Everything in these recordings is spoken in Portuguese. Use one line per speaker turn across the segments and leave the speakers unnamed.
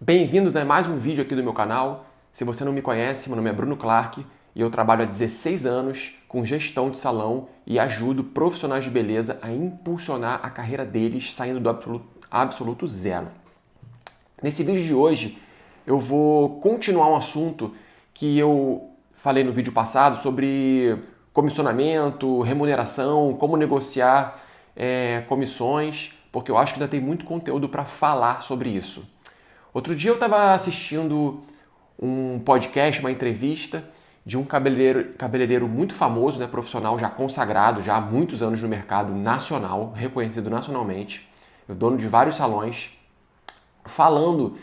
Bem-vindos a mais um vídeo aqui do meu canal. Se você não me conhece, meu nome é Bruno Clark e eu trabalho há 16 anos com gestão de salão e ajudo profissionais de beleza a impulsionar a carreira deles saindo do absoluto zero. Nesse vídeo de hoje eu vou continuar um assunto que eu falei no vídeo passado sobre comissionamento, remuneração, como negociar comissões, porque eu acho que ainda tem muito conteúdo para falar sobre isso. Outro dia eu estava assistindo um podcast, uma entrevista de um cabeleireiro muito famoso, né, profissional já consagrado, já há muitos anos no mercado nacional, reconhecido nacionalmente, dono de vários salões, falando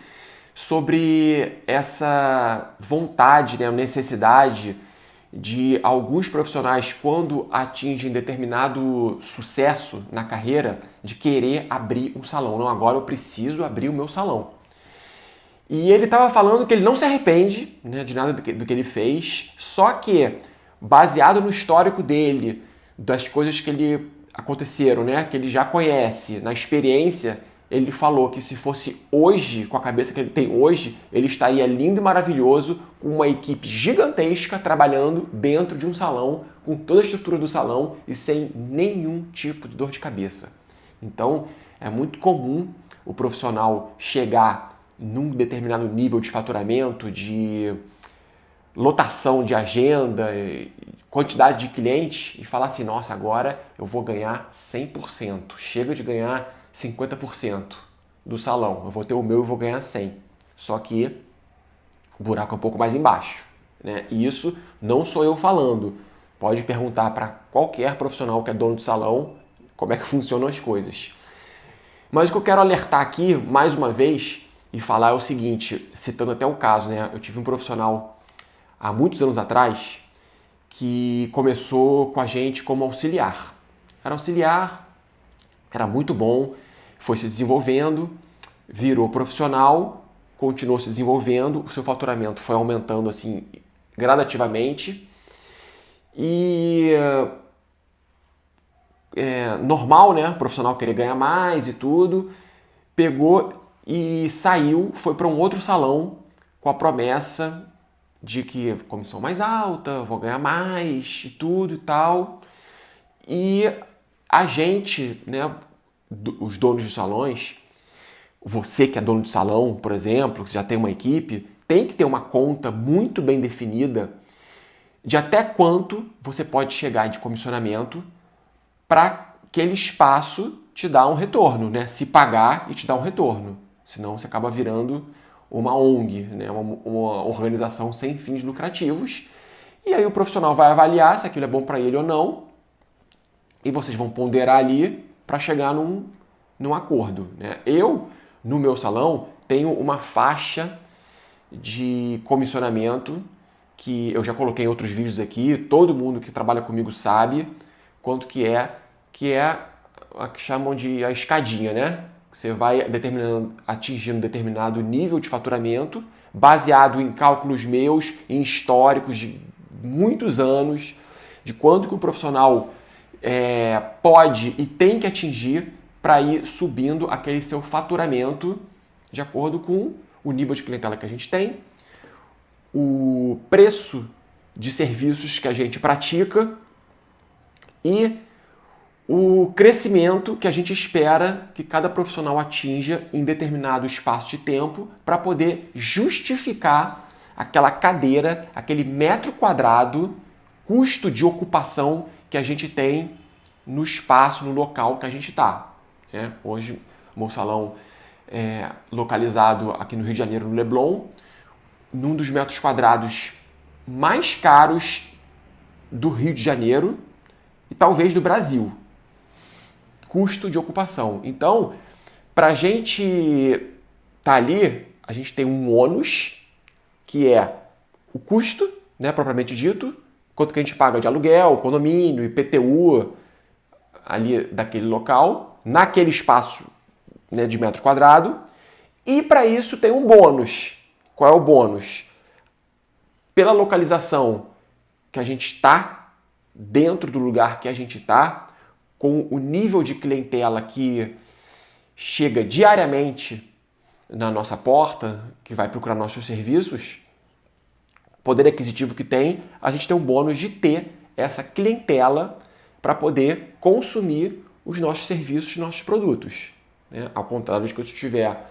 sobre essa vontade, né, necessidade de alguns profissionais, quando atingem determinado sucesso na carreira, de querer abrir um salão. Não, agora eu preciso abrir o meu salão. E ele estava falando que ele não se arrepende, né, de nada do que ele fez, só que, baseado no histórico dele, das coisas que ele aconteceram, né, que ele já conhece, na experiência, ele falou que se fosse hoje, com a cabeça que ele tem hoje, ele estaria lindo e maravilhoso, com uma equipe gigantesca trabalhando dentro de um salão, com toda a estrutura do salão e sem nenhum tipo de dor de cabeça. Então, é muito comum o profissional chegar num determinado nível de faturamento, de lotação de agenda, quantidade de clientes e falar assim, nossa, agora eu vou ganhar 100%, chega de ganhar 50% do salão, eu vou ter o meu e vou ganhar 100%. Só que o buraco é um pouco mais embaixo, né? E isso não sou eu falando. Pode perguntar para qualquer profissional que é dono de salão como é que funcionam as coisas. Mas o que eu quero alertar aqui, mais uma vez, e falar é o seguinte, citando até um caso, né? Eu tive um profissional há muitos anos atrás que começou com a gente como auxiliar. Era auxiliar, era muito bom, foi se desenvolvendo, virou profissional, continuou se desenvolvendo, o seu faturamento foi aumentando assim gradativamente e normal, né? O profissional querer ganhar mais e tudo, pegou e saiu, foi para um outro salão com a promessa de que comissão mais alta, vou ganhar mais e tudo e tal. E a gente, né, os donos de salões, você que é dono de salão, por exemplo, que já tem uma equipe, tem que ter uma conta muito bem definida de até quanto você pode chegar de comissionamento para aquele espaço te dar um retorno, né? Se pagar e te dar um retorno. Senão você acaba virando uma ONG, né? uma organização sem fins lucrativos. E aí o profissional vai avaliar se aquilo é bom para ele ou não. E vocês vão ponderar ali para chegar num acordo, né? Eu, no meu salão, tenho uma faixa de comissionamento que eu já coloquei em outros vídeos aqui, todo mundo que trabalha comigo sabe quanto que é a que chamam de a escadinha, né? Você vai atingindo determinado nível de faturamento, baseado em cálculos meus, em históricos de muitos anos, de quanto que o profissional pode e tem que atingir para ir subindo aquele seu faturamento de acordo com o nível de clientela que a gente tem, o preço de serviços que a gente pratica e o crescimento que a gente espera que cada profissional atinja em determinado espaço de tempo para poder justificar aquela cadeira, aquele metro quadrado, custo de ocupação que a gente tem no espaço, no local que a gente está. Hoje, o meu salão é localizado aqui no Rio de Janeiro, no Leblon, num dos metros quadrados mais caros do Rio de Janeiro e talvez do Brasil. Custo de ocupação. Então, para a gente estar ali, a gente tem um ônus, que é o custo, né, propriamente dito, quanto que a gente paga de aluguel, condomínio, IPTU, ali daquele local, naquele espaço, né, de metro quadrado, e para isso tem um bônus. Qual é o bônus? Pela localização que a gente está, dentro do lugar que a gente está, com o nível de clientela que chega diariamente na nossa porta, que vai procurar nossos serviços, poder aquisitivo que tem, a gente tem um bônus de ter essa clientela para poder consumir os nossos serviços, os nossos produtos. Né? Ao contrário de que eu estiver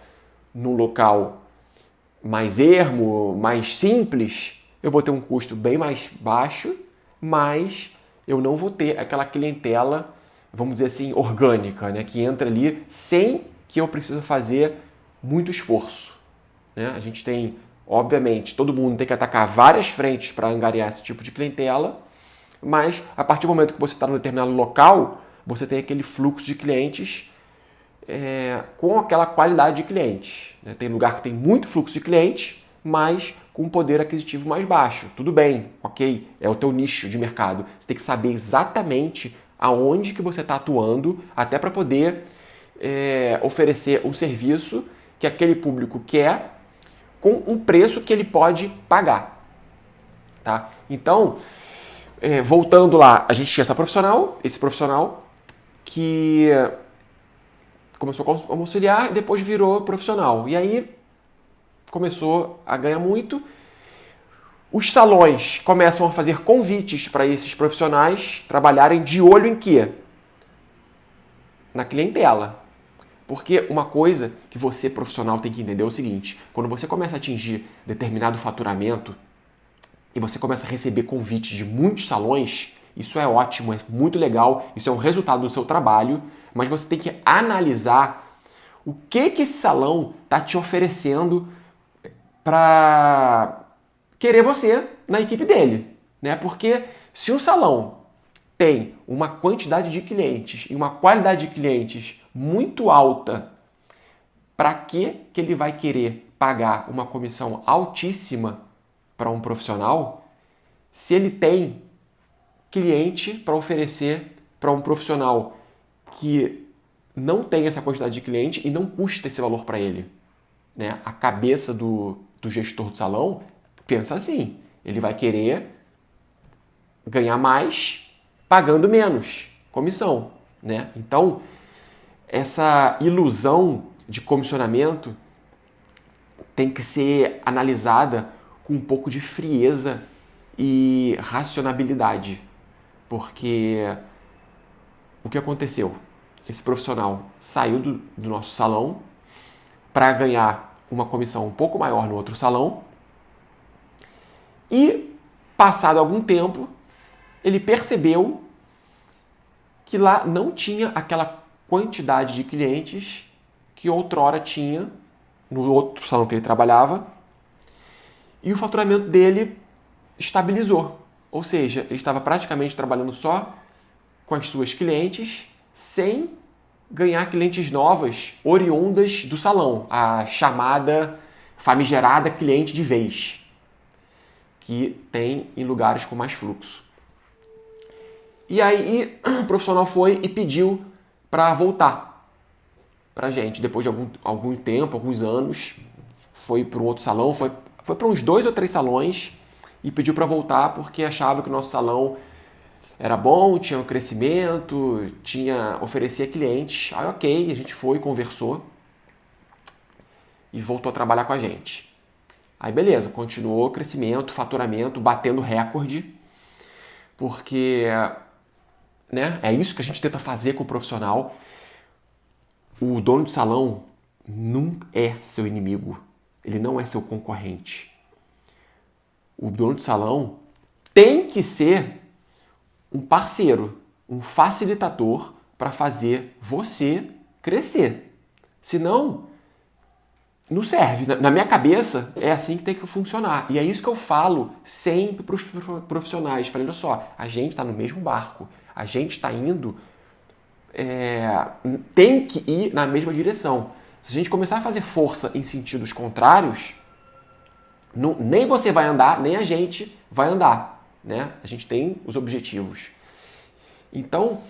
num local mais ermo, mais simples, eu vou ter um custo bem mais baixo, mas eu não vou ter aquela clientela, vamos dizer assim, orgânica, né? Que entra ali sem que eu precise fazer muito esforço. Né? A gente tem, obviamente, todo mundo tem que atacar várias frentes para angariar esse tipo de clientela, mas a partir do momento que você está num determinado local, você tem aquele fluxo de clientes com aquela qualidade de clientes. Né? Tem lugar que tem muito fluxo de clientes, mas com um poder aquisitivo mais baixo. Tudo bem, ok, é o teu nicho de mercado. Você tem que saber exatamente aonde que você está atuando, até para poder oferecer um serviço que aquele público quer com um preço que ele pode pagar. Tá? Então, voltando lá, a gente tinha esse profissional que começou como auxiliar e depois virou profissional. E aí começou a ganhar muito. Os salões começam a fazer convites para esses profissionais trabalharem de olho em quê? Na clientela. Porque uma coisa que você, profissional, tem que entender é o seguinte: quando você começa a atingir determinado faturamento e você começa a receber convites de muitos salões, isso é ótimo, é muito legal, isso é um resultado do seu trabalho, mas você tem que analisar o que esse salão está te oferecendo para querer você na equipe dele. Né? Porque se um salão tem uma quantidade de clientes e uma qualidade de clientes muito alta, para que ele vai querer pagar uma comissão altíssima para um profissional se ele tem cliente para oferecer para um profissional que não tem essa quantidade de cliente e não custa esse valor para ele? Né? A cabeça do gestor do salão pensa assim, ele vai querer ganhar mais pagando menos comissão. Né? Então, essa ilusão de comissionamento tem que ser analisada com um pouco de frieza e racionalidade. Porque o que aconteceu? Esse profissional saiu do nosso salão para ganhar uma comissão um pouco maior no outro salão e, passado algum tempo, ele percebeu que lá não tinha aquela quantidade de clientes que outrora tinha no outro salão que ele trabalhava e o faturamento dele estabilizou. Ou seja, ele estava praticamente trabalhando só com as suas clientes sem ganhar clientes novas oriundas do salão, a chamada famigerada cliente de vez, que tem em lugares com mais fluxo. E aí o profissional foi e pediu para voltar para a gente, depois de algum tempo, alguns anos, foi para um outro salão, foi para uns 2 ou 3 salões e pediu para voltar porque achava que o nosso salão era bom, tinha um crescimento, oferecia clientes. Aí ok, a gente foi, conversou e voltou a trabalhar com a gente. Aí beleza, continuou crescimento, faturamento, batendo recorde, porque né, é isso que a gente tenta fazer com o profissional. O dono de salão não é seu inimigo, ele não é seu concorrente. O dono de salão tem que ser um parceiro, um facilitador para fazer você crescer. Senão, não serve. Na minha cabeça, é assim que tem que funcionar. E é isso que eu falo sempre para os profissionais. Falei, olha só, a gente está no mesmo barco. A gente está indo... tem que ir na mesma direção. Se a gente começar a fazer força em sentidos contrários, nem você vai andar, nem a gente vai andar. Né? A gente tem os objetivos. Então,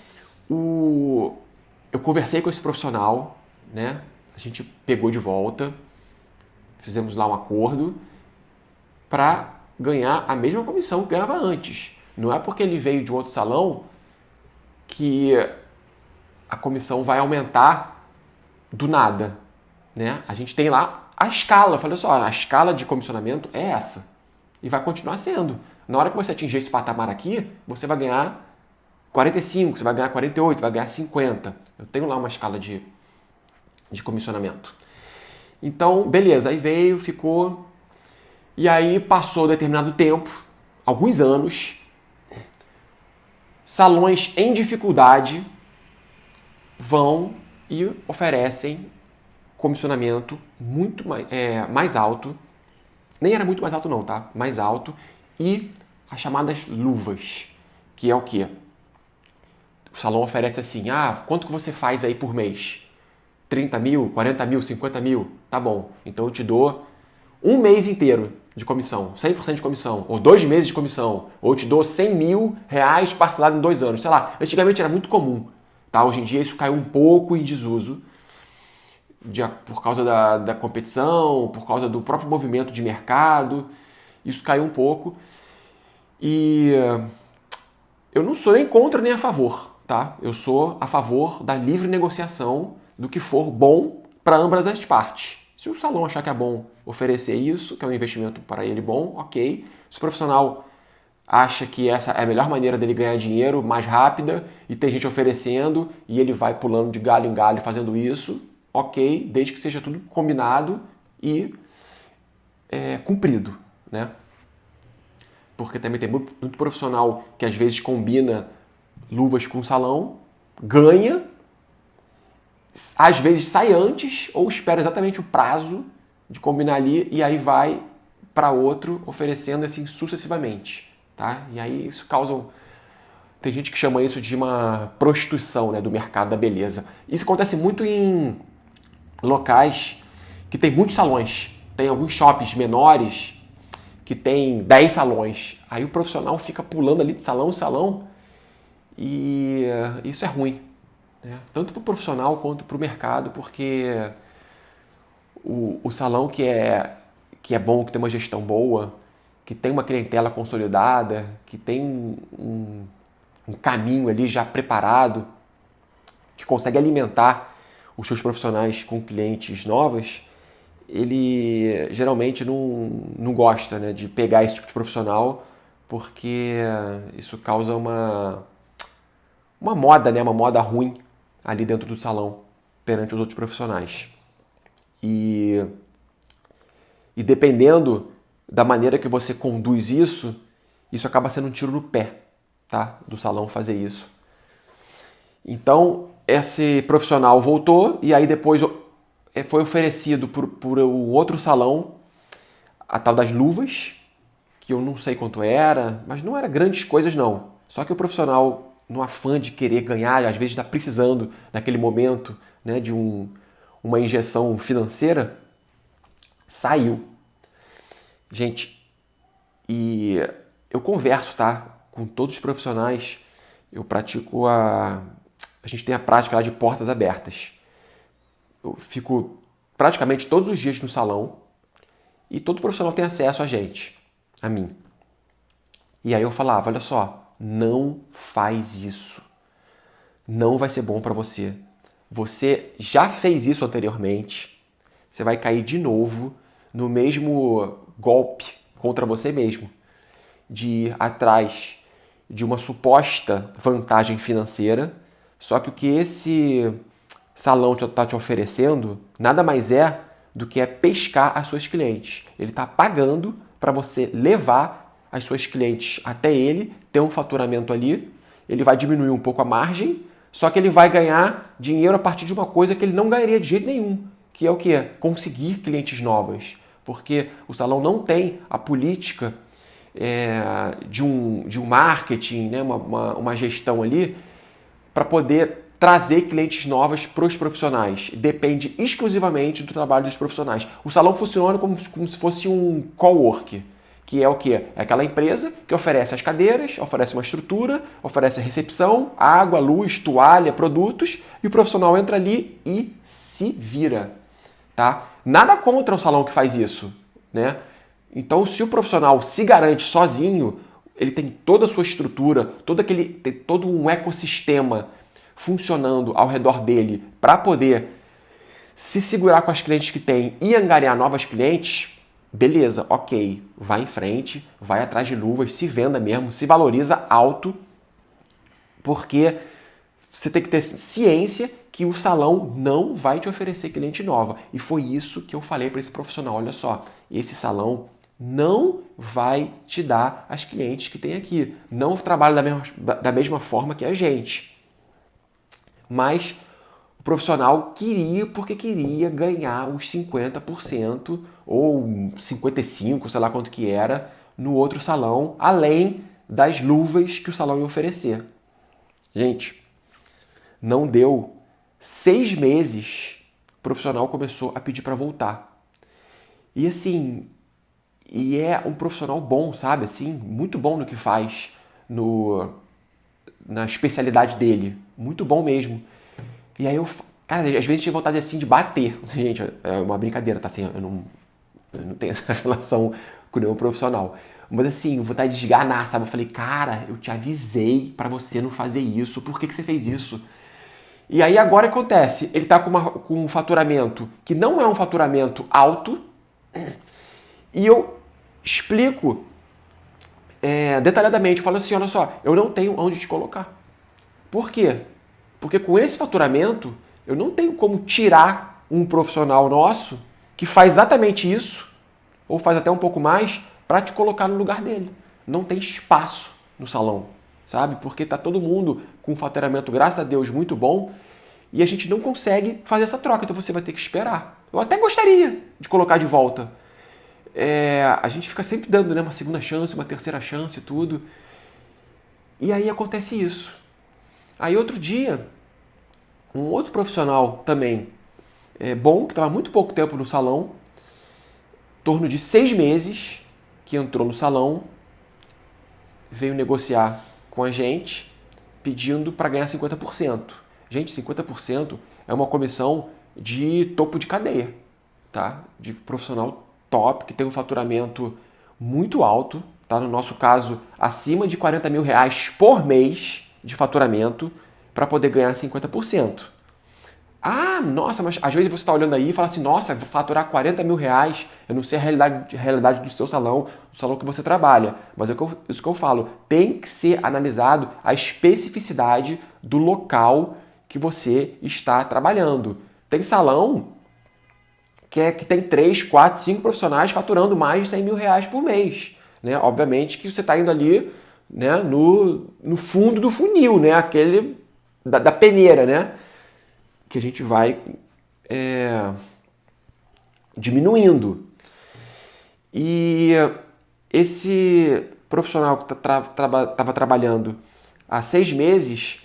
eu conversei com esse profissional, né? A gente pegou de volta, fizemos lá um acordo para ganhar a mesma comissão que ganhava antes. Não é porque ele veio de outro salão que a comissão vai aumentar do nada. né? A gente tem lá a escala. Eu falei só, a escala de comissionamento é essa. E vai continuar sendo. Na hora que você atingir esse patamar aqui, você vai ganhar 45, você vai ganhar 48, vai ganhar 50. Eu tenho lá uma escala de comissionamento. Então, beleza, aí veio, ficou. E aí passou determinado tempo, alguns anos, salões em dificuldade vão e oferecem comissionamento muito mais alto. Nem era muito mais alto não, tá? Mais alto. E as chamadas luvas, que é o quê? O salão oferece assim, quanto que você faz aí por mês? 30 mil, 40 mil, 50 mil? Tá bom, então eu te dou um mês inteiro de comissão, 100% de comissão, ou 2 meses de comissão, ou eu te dou 100 mil reais parcelado em 2 anos, sei lá. Antigamente era muito comum, tá? Hoje em dia isso caiu um pouco em desuso, por causa da competição, por causa do próprio movimento de mercado, isso caiu um pouco. E eu não sou nem contra nem a favor, tá? Eu sou a favor da livre negociação do que for bom para ambas as partes. Se o salão achar que é bom oferecer isso, que é um investimento para ele bom, ok. Se o profissional acha que essa é a melhor maneira dele ganhar dinheiro, mais rápida, e tem gente oferecendo, e ele vai pulando de galho em galho fazendo isso, ok, desde que seja tudo combinado e cumprido, né? Porque também tem muito profissional que às vezes combina luvas com salão, ganha, às vezes sai antes ou espera exatamente o prazo de combinar ali e aí vai para outro oferecendo assim sucessivamente, tá? E aí isso causa tem gente que chama isso de uma prostituição, né, do mercado da beleza. Isso acontece muito em locais que tem muitos salões. Tem alguns shoppings menores que tem 10 salões. Aí o profissional fica pulando ali de salão em salão e isso é ruim, né? Tanto para o profissional quanto para o mercado, porque o salão que é bom, que tem uma gestão boa, que tem uma clientela consolidada, que tem um caminho ali já preparado, que consegue alimentar os seus profissionais com clientes novos, ele geralmente não gosta, né, de pegar esse tipo de profissional, porque isso causa uma moda, né, uma moda ruim ali dentro do salão perante os outros profissionais. E dependendo da maneira que você conduz isso, isso acaba sendo um tiro no pé, tá, do salão fazer isso. Então, esse profissional voltou e aí depois foi oferecido por um outro salão a tal das luvas, que eu não sei quanto era, mas não era grandes coisas não. Só que o profissional, no afã de querer ganhar, às vezes está precisando naquele momento, né, de uma injeção financeira, saiu. Gente, e eu converso, tá, com todos os profissionais, eu pratico a gente tem a prática lá de portas abertas. Eu fico praticamente todos os dias no salão e todo profissional tem acesso a gente, a mim. E aí eu falava, olha só, não faz isso. Não vai ser bom para você. Você já fez isso anteriormente, você vai cair de novo no mesmo golpe contra você mesmo, de ir atrás de uma suposta vantagem financeira, só que o que esse salão está te oferecendo nada mais é do que pescar as suas clientes. Ele está pagando para você levar as suas clientes até ele, ter um faturamento ali, ele vai diminuir um pouco a margem, só que ele vai ganhar dinheiro a partir de uma coisa que ele não ganharia de jeito nenhum, que é o quê? Conseguir clientes novas. Porque o salão não tem a política de um marketing, né? uma gestão ali, para poder trazer clientes novos para os profissionais. Depende exclusivamente do trabalho dos profissionais. O salão funciona como se fosse um cowork, que é o quê? É aquela empresa que oferece as cadeiras, oferece uma estrutura, oferece a recepção, água, luz, toalha, produtos, e o profissional entra ali e se vira, tá? Nada contra o salão que faz isso, né? Então, se o profissional se garante sozinho, ele tem toda a sua estrutura, tem todo um ecossistema funcionando ao redor dele para poder Se segurar com as clientes que tem e angariar novas clientes, beleza, ok, vai em frente, vai atrás de luvas, se venda mesmo, se valoriza alto, porque você tem que ter ciência que o salão não vai te oferecer cliente nova. E foi isso que eu falei para esse profissional. Olha só, esse salão não vai te dar as clientes que tem aqui. Não trabalha da mesma forma que a gente. Mas o profissional queria porque queria ganhar os 50% ou 55%, sei lá quanto que era, no outro salão, além das luvas que o salão ia oferecer. Gente, não deu 6 meses, o profissional começou a pedir para voltar. E assim, e é um profissional bom, sabe? Assim, muito bom no que faz, na especialidade dele. Muito bom mesmo. E aí cara, às vezes tinha vontade assim de bater. Gente, é uma brincadeira, tá? Assim, eu não tenho essa relação com nenhum profissional. Mas assim, vontade de esganar, sabe? Eu falei, cara, eu te avisei para você não fazer isso. Por que você fez isso? E aí agora acontece, ele está com um faturamento que não é um faturamento alto, e eu explico detalhadamente, falo assim, olha só, eu não tenho onde te colocar. Por quê? Porque com esse faturamento, eu não tenho como tirar um profissional nosso que faz exatamente isso, ou faz até um pouco mais, para te colocar no lugar dele. Não tem espaço no salão, sabe? Porque tá todo mundo com um faturamento, graças a Deus, muito bom, e a gente não consegue fazer essa troca, então você vai ter que esperar. Eu até gostaria de colocar de volta. A gente fica sempre dando, né, uma segunda chance, uma terceira chance e tudo. E aí acontece isso. Aí outro dia, um outro profissional também bom, que estava muito pouco tempo no salão, em torno de 6 meses, que entrou no salão, veio negociar com a gente, pedindo para ganhar 50%. Gente, 50% é uma comissão de topo de cadeia, tá? De profissional top, que tem um faturamento muito alto, tá? No nosso caso, acima de 40 mil reais por mês de faturamento, para poder ganhar 50%. Ah, nossa, mas às vezes você está olhando aí e fala assim, nossa, vou faturar 40 mil reais, eu não sei a realidade do seu salão, do salão que você trabalha. Mas é isso que eu falo, tem que ser analisado a especificidade do local que você está trabalhando. Tem salão que tem 3, 4, 5 profissionais faturando mais de 100 mil reais por mês. Né? Obviamente que você está indo ali, né, no fundo do funil, né? Aquele da peneira, né? Que a gente vai diminuindo. E esse profissional que estava trabalhando há 6 meses,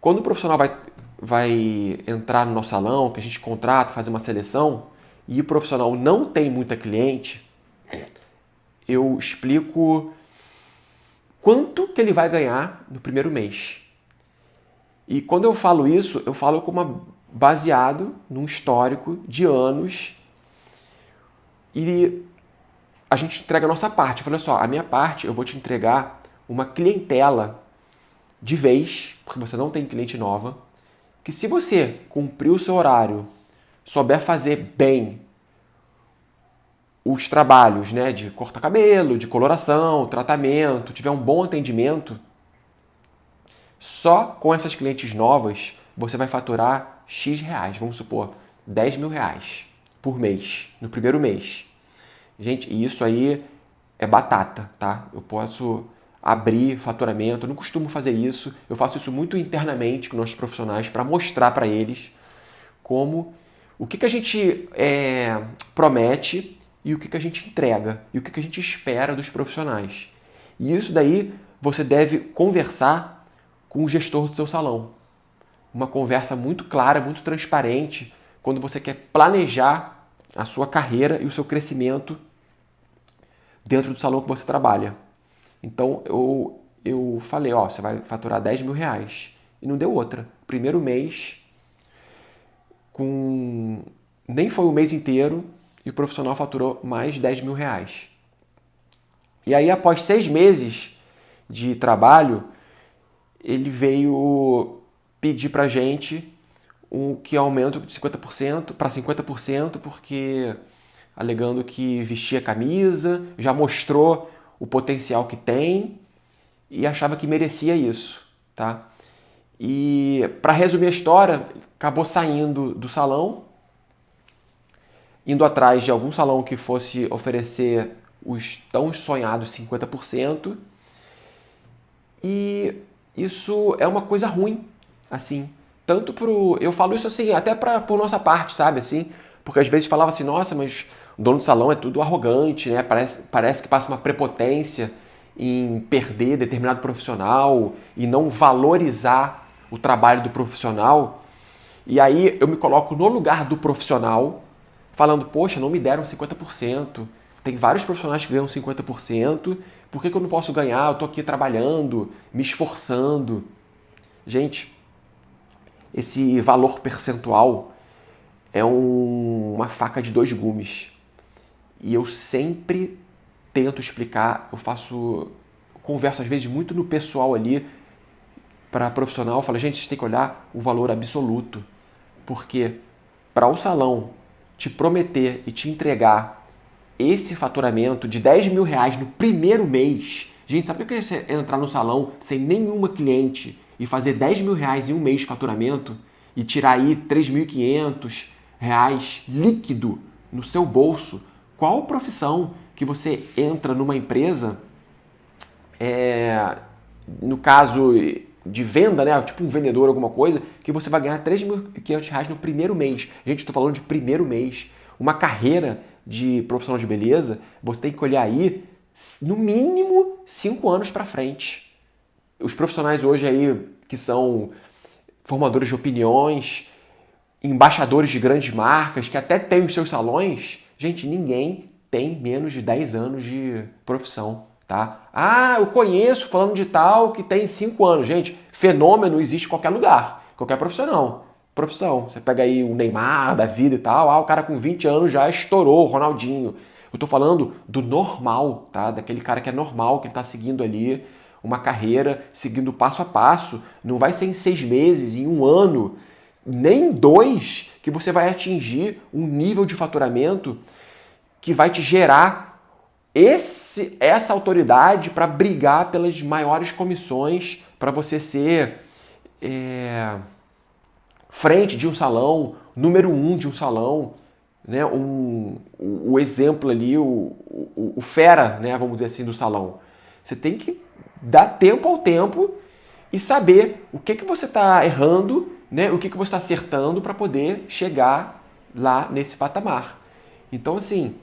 quando o profissional vai entrar no nosso salão, que a gente contrata, faz uma seleção, e o profissional não tem muita cliente, eu explico quanto que ele vai ganhar no primeiro mês. E quando eu falo isso, eu falo baseado num histórico de anos, e a gente entrega a nossa parte. Eu falei, olha só, a minha parte eu vou te entregar uma clientela de vez, porque você não tem cliente nova, que se você cumprir o seu horário, souber fazer bem os trabalhos, né, de cortar cabelo, de coloração, tratamento, tiver um bom atendimento, só com essas clientes novas você vai faturar X reais, vamos supor, 10 mil reais por mês, no primeiro mês. Gente, e isso aí é batata, tá? Eu posso abrir faturamento, eu não costumo fazer isso, eu faço isso muito internamente com nossos profissionais para mostrar para eles o que a gente promete e o que a gente entrega e o que a gente espera dos profissionais. E isso daí você deve conversar com o gestor do seu salão. Uma conversa muito clara, muito transparente, quando você quer planejar a sua carreira e o seu crescimento dentro do salão que você trabalha. Então eu falei, ó, você vai faturar 10 mil reais. E não deu outra. Primeiro mês, nem foi o mês inteiro, e o profissional faturou mais de 10 mil reais. E aí, após 6 meses de trabalho, ele veio pedir pra gente que aumenta de 50% para 50% porque alegando que vestia camisa, já mostrou o potencial que tem e achava que merecia isso, tá? E para resumir a história, acabou saindo do salão, indo atrás de algum salão que fosse oferecer os tão sonhados 50%, e isso é uma coisa ruim, assim, tanto pro... Eu falo isso assim, até por nossa parte, sabe, assim, porque às vezes falava assim, nossa, mas o dono do salão é tudo arrogante, né, parece que passa uma prepotência em perder determinado profissional e não valorizar o trabalho do profissional. E aí eu me coloco no lugar do profissional, falando, poxa, não me deram 50%, tem vários profissionais que ganham 50%, por que eu não posso ganhar? Eu estou aqui trabalhando, me esforçando. Gente, esse valor percentual é uma faca de dois gumes. E eu sempre tento explicar, converso às vezes muito no pessoal ali, para profissional, eu falo, gente, vocês têm que olhar o valor absoluto. Porque para o salão te prometer e te entregar esse faturamento de 10 mil reais no primeiro mês, gente, sabe o que é você entrar no salão sem nenhuma cliente e fazer 10 mil reais em um mês de faturamento e tirar aí 3.500 reais líquido no seu bolso? Qual profissão que você entra numa empresa, no caso de venda, né, tipo um vendedor, alguma coisa, que você vai ganhar 3.500 reais no primeiro mês? Gente, estou falando de primeiro mês. Uma carreira de profissional de beleza, você tem que olhar aí, no mínimo, 5 anos para frente. Os profissionais hoje aí, que são formadores de opiniões, embaixadores de grandes marcas, que até têm os seus salões, gente, ninguém tem menos de 10 anos de profissão, tá? Ah, eu conheço falando de tal que tem 5 anos. Gente, fenômeno existe em qualquer lugar, qualquer profissional. Profissão, você pega aí o Neymar da vida e tal, o cara com 20 anos já estourou, o Ronaldinho. Eu tô falando do normal, tá? Daquele cara que é normal, que ele tá seguindo ali uma carreira, seguindo passo a passo. Não vai ser em 6 meses, em um ano, nem em 2, que você vai atingir um nível de faturamento que vai te gerar essa autoridade para brigar pelas maiores comissões, para você ser frente de um salão, número 1 de um salão, né? O exemplo ali, o fera, né? Vamos dizer assim, do salão. Você tem que dar tempo ao tempo e saber o que você está errando, né? O que você está acertando para poder chegar lá nesse patamar. Então, assim,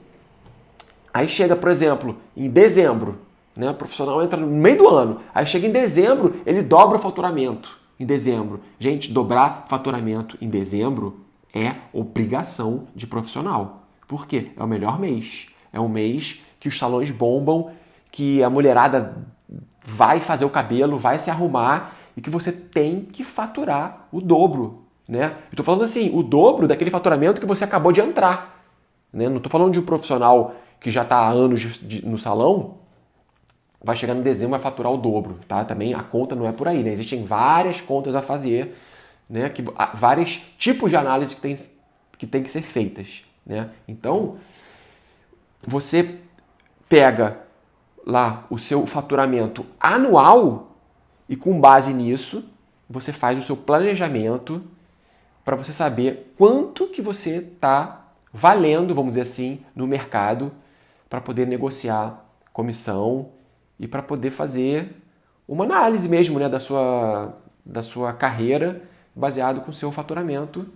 aí chega, por exemplo, em dezembro, né? O profissional entra no meio do ano, aí chega em dezembro, ele dobra o faturamento em dezembro. Gente, dobrar faturamento em dezembro é obrigação de profissional. Por quê? É o melhor mês. É um mês que os salões bombam, que a mulherada vai fazer o cabelo, vai se arrumar e que você tem que faturar o dobro, né? Eu tô falando assim, o dobro daquele faturamento que você acabou de entrar, né? Não tô falando de um profissional que já está há anos no salão, vai chegar em dezembro e vai faturar o dobro, tá? Também a conta não é por aí, né? Existem várias contas a fazer, né? Vários tipos de análise que tem que ser feitas, né? Então, você pega lá o seu faturamento anual e com base nisso, você faz o seu planejamento para você saber quanto que você está valendo, vamos dizer assim, no mercado para poder negociar comissão e para poder fazer uma análise mesmo, né, da sua carreira baseado com o seu faturamento,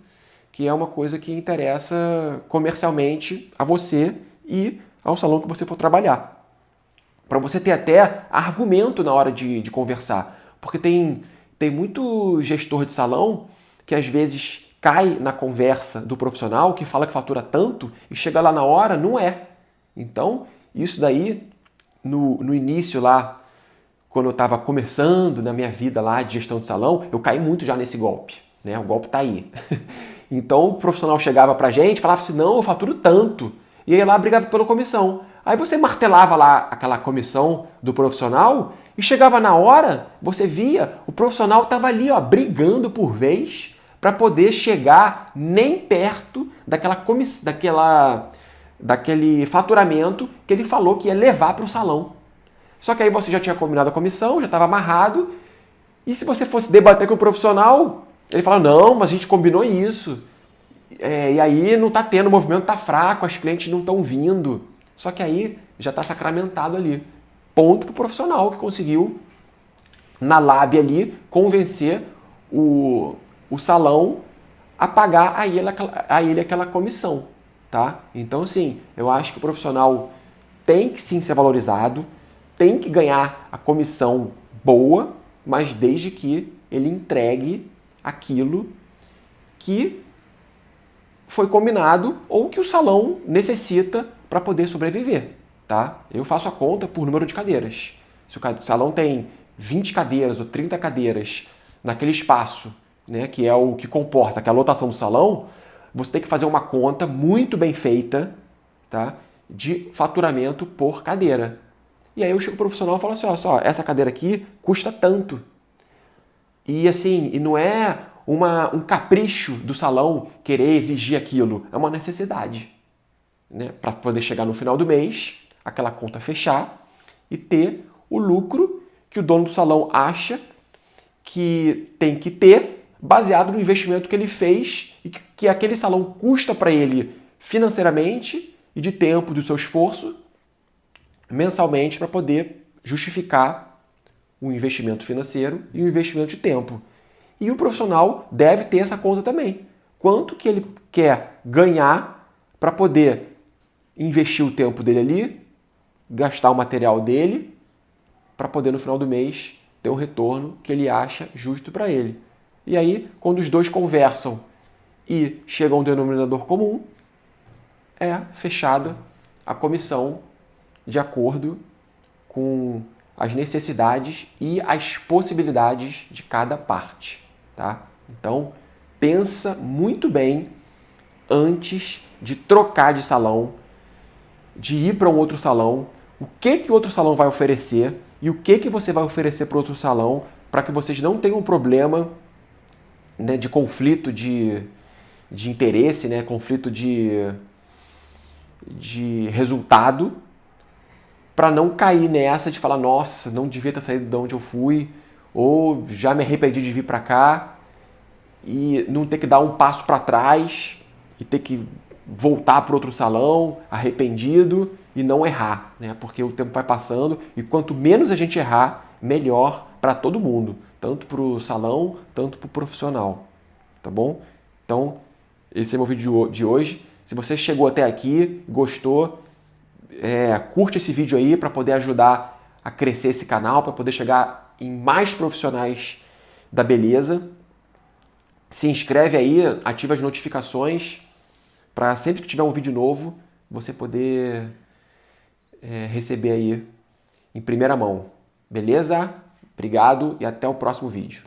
que é uma coisa que interessa comercialmente a você e ao salão que você for trabalhar. Para você ter até argumento na hora de conversar. Porque tem muito gestor de salão que às vezes cai na conversa do profissional que fala que fatura tanto e chega lá na hora, não é. Então, isso daí, no início lá, quando eu estava começando na minha vida lá de gestão de salão, eu caí muito já nesse golpe, né? O golpe tá aí. Então o profissional chegava pra gente e falava assim, não, eu faturo tanto. E aí lá brigava pela comissão. Aí você martelava lá aquela comissão do profissional e chegava na hora, você via, o profissional estava ali, ó, brigando por vez para poder chegar nem perto daquele faturamento que ele falou que ia levar para o salão. Só que aí você já tinha combinado a comissão, já estava amarrado, e se você fosse debater com o profissional, ele fala, não, mas a gente combinou isso. E aí não está tendo, o movimento está fraco, as clientes não estão vindo. Só que aí já está sacramentado ali. Ponto para o profissional que conseguiu, na lábia ali, convencer o salão a pagar a ele aquela comissão. Tá? Então, sim, eu acho que o profissional tem que sim ser valorizado, tem que ganhar a comissão boa, mas desde que ele entregue aquilo que foi combinado ou que o salão necessita para poder sobreviver, tá? Eu faço a conta por número de cadeiras. Se o salão tem 20 cadeiras ou 30 cadeiras naquele espaço, né, que é o que comporta aquela lotação do salão, você tem que fazer uma conta muito bem feita, tá, de faturamento por cadeira. E aí eu chego pro profissional e falo assim, ó, só, essa cadeira aqui custa tanto. E assim, e não é um capricho do salão querer exigir aquilo, é uma necessidade, né? Para poder chegar no final do mês, aquela conta fechar e ter o lucro que o dono do salão acha que tem que ter, baseado no investimento que ele fez e que aquele salão custa para ele financeiramente e de tempo do seu esforço mensalmente para poder justificar o investimento financeiro e o investimento de tempo. E o profissional deve ter essa conta também. Quanto que ele quer ganhar para poder investir o tempo dele ali, gastar o material dele, para poder no final do mês ter um retorno que ele acha justo para ele. E aí, quando os dois conversam e chegam a um denominador comum, é fechada a comissão de acordo com as necessidades e as possibilidades de cada parte, tá? Então, pensa muito bem antes de trocar de salão, de ir para um outro salão, o que o outro salão vai oferecer e o que você vai oferecer para o outro salão, para que vocês não tenham um problema, né, de conflito de interesse, né, conflito de resultado, para não cair nessa de falar, nossa, não devia ter saído de onde eu fui, ou já me arrependi de vir para cá, e não ter que dar um passo para trás e ter que voltar para outro salão arrependido e não errar, né? Porque o tempo vai passando e quanto menos a gente errar, melhor para todo mundo, tanto para o salão, tanto para o profissional, tá bom? Então, esse é o meu vídeo de hoje. Se você chegou até aqui, gostou, curte esse vídeo aí para poder ajudar a crescer esse canal, para poder chegar em mais profissionais da beleza. Se inscreve aí, ativa as notificações para sempre que tiver um vídeo novo, você poder receber aí em primeira mão. Beleza? Obrigado e até o próximo vídeo.